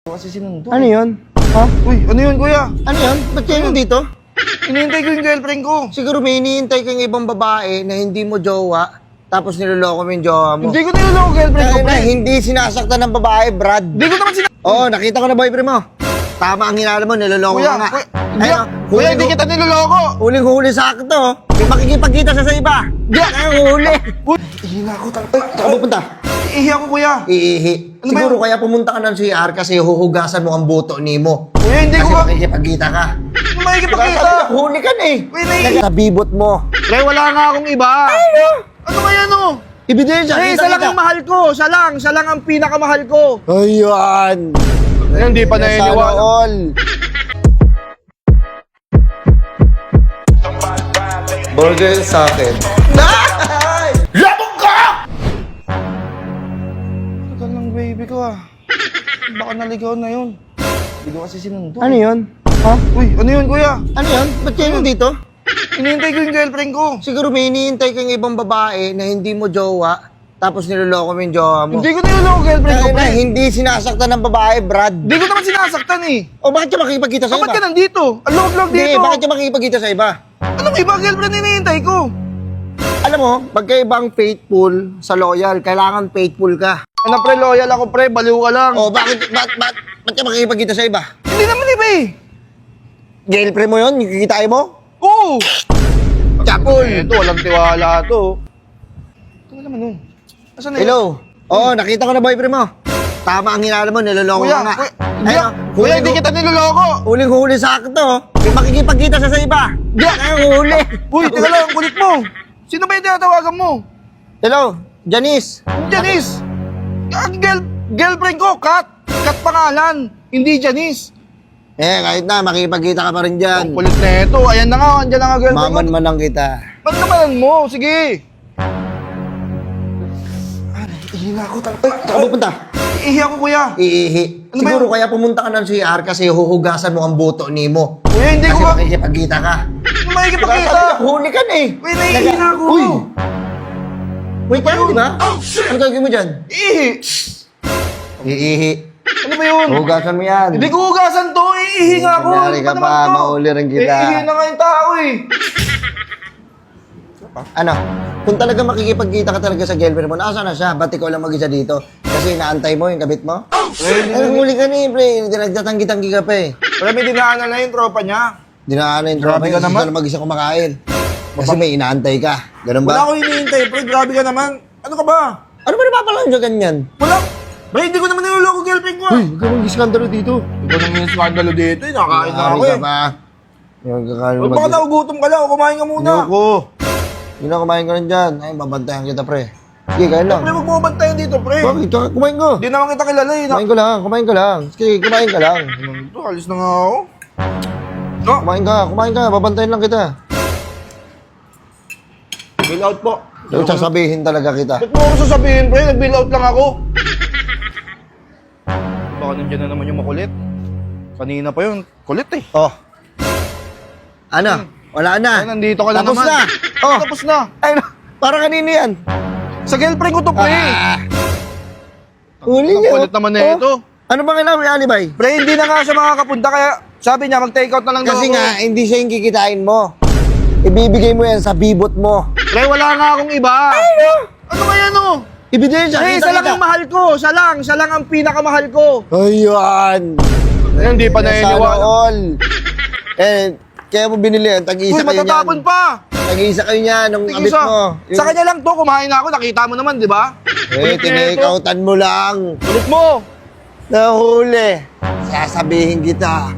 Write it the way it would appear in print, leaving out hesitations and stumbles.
Kasi sinundo. Ano yun? Ha? Uy, ano yun, kuya? Ano yun? Ba't kayo nandito? Hinihintay ko yung girlfriend ko. Siguro may hinihintay kang ibang babae na hindi mo jowa, tapos niloloko mo yung jowa mo. Hindi ko niloloko girlfriend ko, Kaya na, pre. hindi sinasaktan ng babae, Brad. Hindi ko naman Oo, nakita ko na boyfriend mo. Tama ang hinala mo, niloloko Kuya, ka nga. kuya, kuya, hindi kita niloloko. Huling-huli sakto. May makikipagkita sa iba. Di ka huli. Uy, hina ko talaga. Saan pupunta? Iihi ako, kuya. Iihi. Ano ba Siguro yun? kaya pumunta ka ng CR kasi huhugasan mo ang buto ni mo. Kuya, hindi Kasi ko ba... makikipagkita ka. Ano makikipagkita? Huli ka na eh. Uy, nai- Sa bibot mo. Pre, wala nga akong iba. Ano ba yan, oh? Ibigay siya. Eh, isa lang ang mahal ko. Siya lang ang pinakamahal ko. Ayan. Ayun, hindi pa Sana naniniwala. all. Burger sa akin. Labog ka! Tagal ng baby ko, ah. Baka naligaw na yun. Hindi ko kasi sinundo. Ano yun? Ha? Uy, ano yun, kuya? Ano yun? Ba't kayo nandito? Hinihintay ko yung girlfriend ko. Siguro may hinihintay kang ibang babae na hindi mo jowa, tapos niloloko mo yung jowa mo. Hindi ko niloloko girlfriend ko, Kaya na, pre. hindi sinasaktan ng babae, Brad. Hindi ko naman sinasaktan, eh. O bakit siya makikipagkita sa Bakit iba? ka nandito? Ang log-log Hindi, dito. bakit siya makikipagkita sa iba? Anong iba girlfriend hinihintay ko? Alam mo, pagkaibang faithful sa loyal, kailangan faithful ka. Ano, pre, loyal ako, pre. Baliw ka lang. O bakit siya makikipagkita sa iba? Hindi naman iba, eh. Girlfriend mo yun? Yung kikitain mo? Oo. Chapol! Ito, walang tiwala to. Ito naman nun. Asan na yun? Hello? Oo, nakita ko na boyfriend mo. Tama ang hinala mo, niloloko Kuya, ka nga. kuya, hindi, Ayun, kuya, hindi kita niloloko. Huling-huli sakto. May makikipagkita siya sa iba. Di ka huli. Uy, teka lang, ang kulit mo. Sino ba yung tinatawagan mo? Hello, Janice. Janice! Ang girlfriend ko, Kat. Kat pangalan, hindi Janice. Kahit na, makikipagkita ka pa rin Ang dyan. kulit na ito. Ayan na nga, andyan na nga girlfriend ko. Maman-manang kita. Ba't namalan mo? Sige. Hina ko talaga. Saan pupunta? Iihi ako, kuya. Iihi. Ano ba Siguro yun? kaya pumunta ka ng CR kasi huhugasan mo ang buto ni mo. Kuya, hindi Kasi ko ba... makikipagkita ka. Ano makikipagkita? Huli ka na eh. Uy, nahihina ako. Uy! Wait ka di ba? Ano gagawin mo dyan? Iihi. Iihi. Ano ba yun? Hugasan mo yan. Hindi ko hugasan to. Iihi nga ako. Kunyari ka Ano pa, naman to? mauli rin kita. Iihi na nga yung tao, eh. Ano? Kung talaga makikipagkita ka talaga sa girlfriend mo, nasa na siya? Ba't ikaw lang mag-isa dito? Kasi inaantay mo yung kabit mo? Ay, huli ka na eh, pre. Nagtatanggi-tanggi ka pa eh. Pero may dinaanan na yung tropa niya. Dinaanan yung Grabe tropa ka kasi naman. ka lang mag-isa kumakain. Kasi may inaantay ka. Ganun Wala ba? ko hinihintay, pre. Grabe ka naman. Ano ka ba? Ano ba napapalaan siya ganyan? Wala. Pre, hindi ko naman niloloko girlfriend ko, ah. Huwag ka mag-iskandalo dito. Ikaw nang yung skandalo dito, eh. Nakakain na ako, Maaari eh. ka pa. Yung kakain Huwag baka nagugutom ka lang. O kumain ka muna. Ayoko. Hindi na kumain ka rin dyan. Ay, babantayan kita, pre. Sige, kain lang. Pre, huwag mo bantayan dito, pre. Bakit? Kumain ko. Hindi naman kita kilala, eh. Kumain ko lang. Sige, kumain ka lang. Ito, alis na nga ako. No, Kumain ka. Babantayan lang kita. bill out po. Yung sasabihin talaga kita. Ba't mo ako sasabihin, pre? Nag-bill out lang ako. Baka nandiyan na naman yung makulit. Kanina pa yun. Kulit, eh. Oh. Ano? Wala na. Ay, nandito ka na Tapos naman. na. Oh. Tapos na. Ay, para kanino yan? Sa girlfriend ko to, pre. Huli Ang niya. kulit naman na ito. Ano bang kailangan may alibay? Pre, hindi na nga siya makakapunta. Kaya sabi niya, mag-take out na lang daw Kasi ako. nga, hindi siya yung kikitain mo. Ibibigay mo yan sa bibot mo. Pre, wala nga akong iba. Ano ba yan, oh? Ibigay siya. Pre, isa lang ang mahal ko. Siya lang ang pinakamahal ko. Ayun. Ayun, hindi pa Sana naniniwala. all. Kaya mo binili yan. Tag-iisa Uy, kayo matatapon niyan. pa. Tag-iisa kayo niyan nung abit Tigisa. mo. Sa kanya lang to, kumain na ako. Nakita mo naman, di ba? Kulit na ito. Tinake-outan mo lang. Kulit mo. Nahuli. Sasabihin kita.